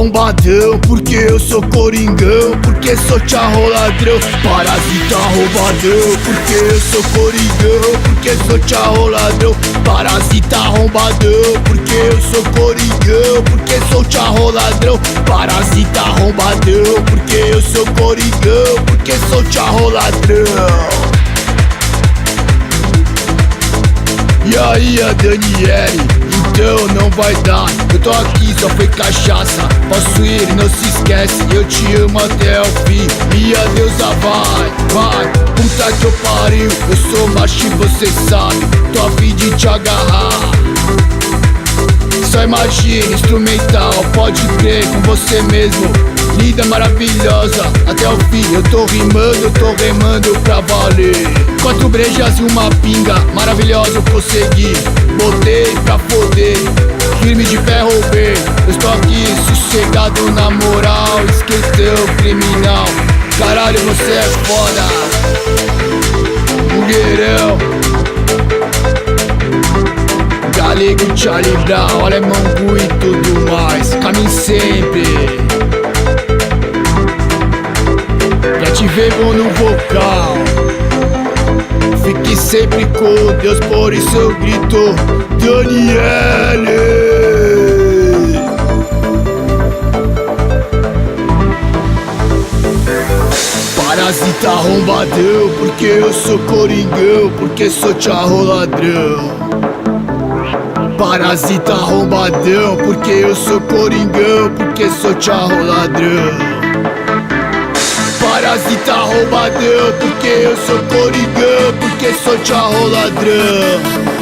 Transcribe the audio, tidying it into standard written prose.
arrombadão, porque eu sou coringão, porque sou tcharro ladrão. Parasita arrombadão, porque eu sou coringão, porque sou tcharro ladrão. Parasita arrombadão, porque eu sou coringão, porque sou tcharro ladrão. Parasita arrombadão, porque eu sou coringão, porque sou tcharro ladrão. E aí, a Daniele, então não vai dar. Eu tô aqui, só foi cachaça. Posso ir, não se esquece, eu te amo até o fim. Minha deusa vai, puta que eu pariu. Eu sou macho e você sabe, tô a fim de te agarrar. Só imagina, instrumental, pode crer com você mesmo. Linda, maravilhosa, até o fim. Eu tô rimando, eu tô remando pra valer. 4 brejas e uma pinga, maravilhosa eu consegui. Botei pra foder, firme de ferro B. Eu estou aqui sossegado na moral, esquentão criminal. Caralho, você é foda, mulherão. Galego, Charlie Brown, alemão Gu e tudo mais. Caminhe sempre pra te ver bom no vocal. Fique sempre com Deus, por isso eu grito Daniele. Parasita arrombadão, porque eu sou coringão, porque sou tcharro ladrão. Parasita arrombadão, porque eu sou coringão, porque sou tcharro ladrão. Parasita arrombadão, porque eu sou coringão, porque sou tcharro ladrão.